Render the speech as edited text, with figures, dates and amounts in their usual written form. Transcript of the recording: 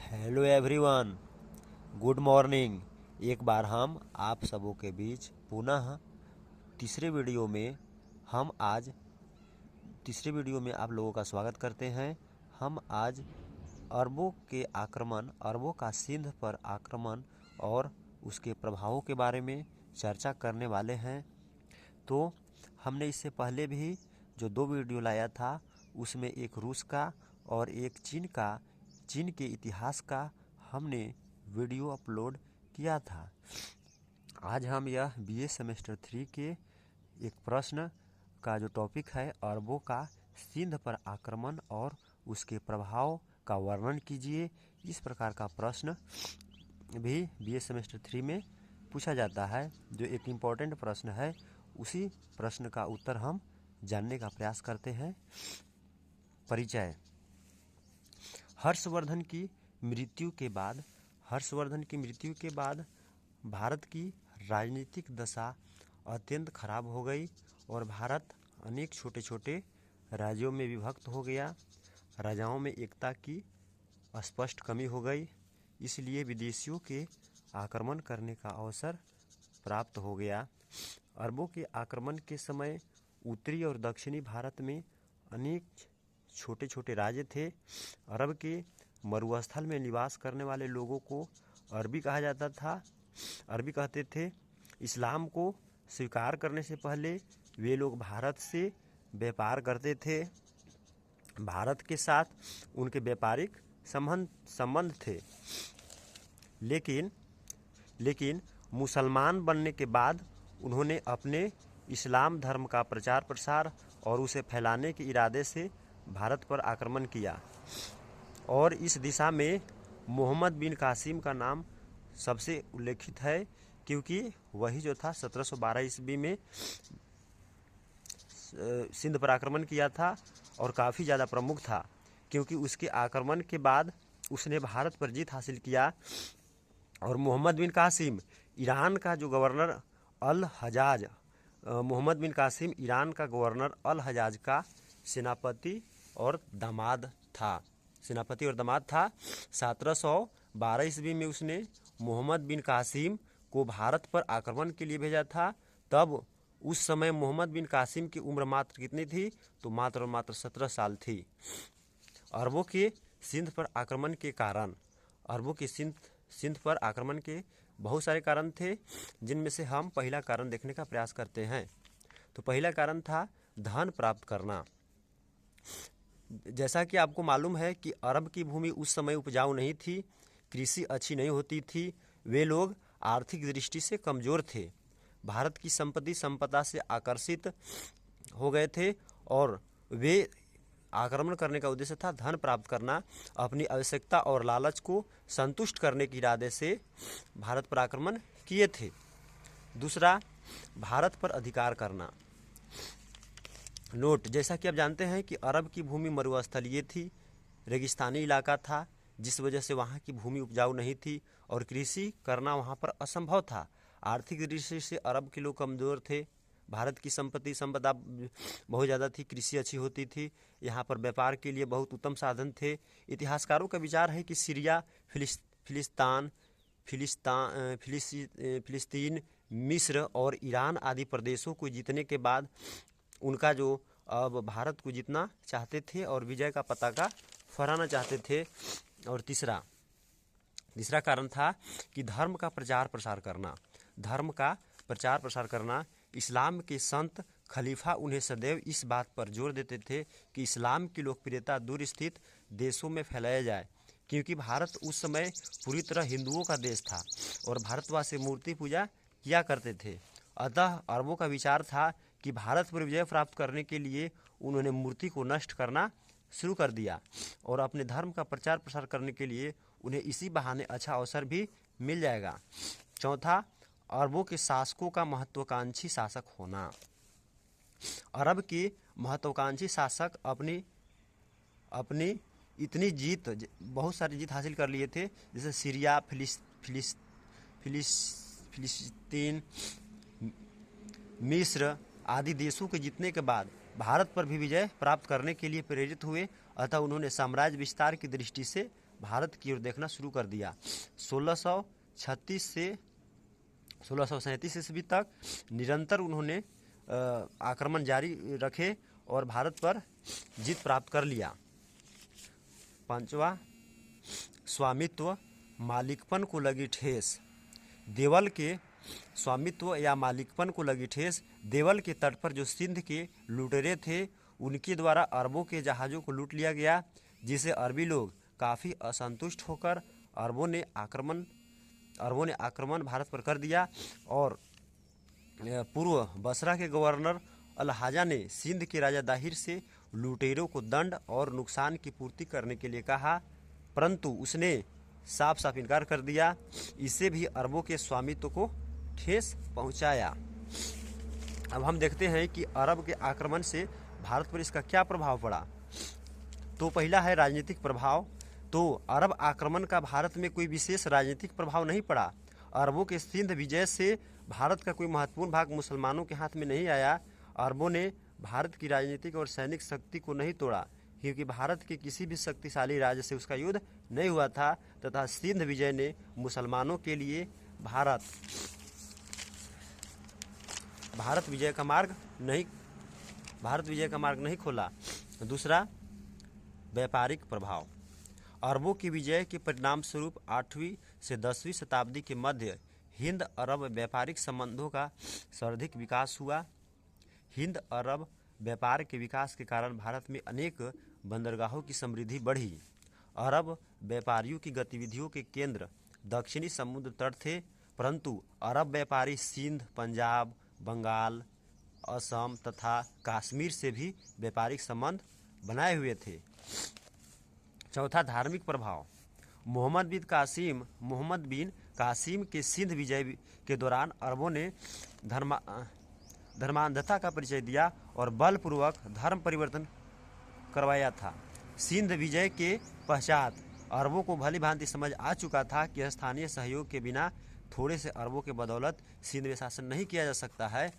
Hello everyone, good morning. एक बार हम आप सबों के बीच पुनः तीसरे वीडियो में हम आज तीसरे वीडियो में आप लोगों का स्वागत करते हैं। हम आज अरबों का सिंध पर आक्रमण और उसके प्रभावों के बारे में चर्चा करने वाले हैं। तो हमने इससे पहले भी जो 2 वीडियो लाया था उसमें एक रूस का और एक चीन के इतिहास का हमने वीडियो अपलोड किया था। आज हम यह बीए सेमेस्टर 3 के एक प्रश्न का जो टॉपिक है अरबों का सिंध पर आक्रमण और उसके प्रभाव का वर्णन कीजिए, इस प्रकार का प्रश्न भी बीए सेमेस्टर 3 में पूछा जाता है। जो एक इम्पोर्टेंट प्रश्न है, उसी प्रश्न का उत्तर हम जानने का प्रयास करते हैं। परिचय। हर्षवर्धन की मृत्यु के बाद भारत की राजनीतिक दशा अत्यंत खराब हो गई और भारत अनेक छोटे छोटे राज्यों में विभक्त हो गया। राजाओं में एकता की स्पष्ट कमी हो गई, इसलिए विदेशियों के आक्रमण करने का अवसर प्राप्त हो गया। अरबों के आक्रमण के समय उत्तरी और दक्षिणी भारत में अनेक छोटे छोटे राज्य थे। अरब के मरुस्थल में निवास करने वाले लोगों को अरबी कहा जाता था, अरबी कहते थे। इस्लाम को स्वीकार करने से पहले वे लोग भारत से व्यापार करते थे। भारत के साथ उनके व्यापारिक संबंध थे, लेकिन मुसलमान बनने के बाद उन्होंने अपने इस्लाम धर्म का प्रचार प्रसार और उसे फैलाने के इरादे से भारत पर आक्रमण किया और इस दिशा में मोहम्मद बिन कासिम का नाम सबसे उल्लेखित है, क्योंकि वही जो था 1712 ईस्वी में सिंध पर आक्रमण किया था और काफ़ी ज़्यादा प्रमुख था, क्योंकि उसके आक्रमण के बाद उसने भारत पर जीत हासिल किया। और मोहम्मद बिन कासिम ईरान का जो गवर्नर अल हजाज मोहम्मद बिन कासिम ईरान का गवर्नर अल हजाज का सेनापति और दामाद था। 1712 ईस्वी में उसने मोहम्मद बिन कासिम को भारत पर आक्रमण के लिए भेजा था। तब उस समय मोहम्मद बिन कासिम की उम्र मात्र कितनी थी? तो मात्र 17 साल थी। अरबों के सिंध पर आक्रमण के बहुत सारे कारण थे, जिनमें से हम पहला कारण देखने का प्रयास करते हैं। तो पहला कारण था धन प्राप्त करना। जैसा कि आपको मालूम है कि अरब की भूमि उस समय उपजाऊ नहीं थी, कृषि अच्छी नहीं होती थी, वे लोग आर्थिक दृष्टि से कमज़ोर थे, भारत की संपदा से आकर्षित हो गए थे और वे आक्रमण करने का उद्देश्य था धन प्राप्त करना। अपनी आवश्यकता और लालच को संतुष्ट करने के इरादे से भारत पर आक्रमण किए थे। दूसरा, भारत पर अधिकार करना। नोट, जैसा कि आप जानते हैं कि अरब की भूमि मरुस्थलीय थी, रेगिस्तानी इलाका था, जिस वजह से वहाँ की भूमि उपजाऊ नहीं थी और कृषि करना वहाँ पर असंभव था। आर्थिक दृष्टि से अरब के लोग कमज़ोर थे, भारत की संपदा बहुत ज़्यादा थी, कृषि अच्छी होती थी, यहाँ पर व्यापार के लिए बहुत उत्तम साधन थे। इतिहासकारों का विचार है कि सीरिया, फिलिस्तीन, मिस्र और ईरान आदि प्रदेशों को जीतने के बाद उनका जो अब भारत को जीतना चाहते थे और विजय का पताका फहराना चाहते थे। और तीसरा कारण था कि धर्म का प्रचार प्रसार करना। इस्लाम के संत खलीफा उन्हें सदैव इस बात पर जोर देते थे कि इस्लाम की लोकप्रियता दूर स्थित देशों में फैलाया जाए, क्योंकि भारत उस समय पूरी तरह हिंदुओं का देश था और भारतवासी मूर्ति पूजा किया करते थे। अतः अरबों का विचार था कि भारत पर विजय प्राप्त करने के लिए उन्होंने मूर्ति को नष्ट करना शुरू कर दिया और अपने धर्म का प्रचार प्रसार करने के लिए उन्हें इसी बहाने अच्छा अवसर भी मिल जाएगा। चौथा, अरबों के शासकों का महत्वाकांक्षी शासक होना। अरब के महत्वाकांक्षी शासक अपनी बहुत सारी जीत हासिल कर लिए थे, जैसे सीरिया, फिलिस्तीन, मिस्र आदि देशों के जीतने के बाद भारत पर भी विजय प्राप्त करने के लिए प्रेरित हुए। अतः उन्होंने साम्राज्य विस्तार की दृष्टि से भारत की ओर देखना शुरू कर दिया। 1636 से 1637 ईस्वी तक निरंतर उन्होंने आक्रमण जारी रखे और भारत पर जीत प्राप्त कर लिया। पांचवा, स्वामित्व मालिकपन को लगी ठेस। देवल के स्वामित्व या मालिकपन को लगी ठेस। देवल के तट पर जो सिंध के लुटेरे थे उनके द्वारा अरबों के जहाज़ों को लूट लिया गया, जिसे अरबी लोग काफ़ी असंतुष्ट होकर अरबों ने आक्रमण भारत पर कर दिया और पूर्व बसरा के गवर्नर अल-हाजा ने सिंध के राजा दाहिर से लुटेरों को दंड और नुकसान की पूर्ति करने के लिए कहा, परंतु उसने साफ साफ इनकार कर दिया। इससे भी अरबों के स्वामित्व को ठेस पहुंचाया। अब हम देखते हैं कि अरब के आक्रमण से भारत पर इसका क्या प्रभाव पड़ा। तो पहला है राजनीतिक प्रभाव। तो अरब आक्रमण का भारत में कोई विशेष राजनीतिक प्रभाव नहीं पड़ा। अरबों के सिंध विजय से भारत का कोई महत्वपूर्ण भाग मुसलमानों के हाथ में नहीं आया। अरबों ने भारत की राजनीतिक और सैनिक शक्ति को नहीं तोड़ा, क्योंकि भारत के किसी भी शक्तिशाली राज्य से उसका युद्ध नहीं हुआ था, तथा सिंध विजय ने मुसलमानों के लिए भारत विजय का मार्ग नहीं खोला। दूसरा, व्यापारिक प्रभाव। अरबों की विजय के परिणाम स्वरूप 8वीं से 10वीं शताब्दी के मध्य हिंद अरब व्यापारिक संबंधों का सर्वाधिक विकास हुआ। हिंद अरब व्यापार के विकास के कारण भारत में अनेक बंदरगाहों की समृद्धि बढ़ी। अरब व्यापारियों की गतिविधियों के केंद्र दक्षिणी समुद्र तट थे, परंतु अरब व्यापारी सिंध, पंजाब, बंगाल, असम तथा कश्मीर से भी व्यापारिक संबंध बनाए हुए थे। चौथा, धार्मिक प्रभाव। मोहम्मद बिन कासिम के सिंध विजय के दौरान अरबों ने धर्मांधता का परिचय दिया और बलपूर्वक धर्म परिवर्तन करवाया था। सिंध विजय के पश्चात अरबों को भली भांति समझ आ चुका था कि स्थानीय सहयोग के बिना थोड़े से अरबों के बदौलत सिंध में शासन नहीं किया जा सकता है।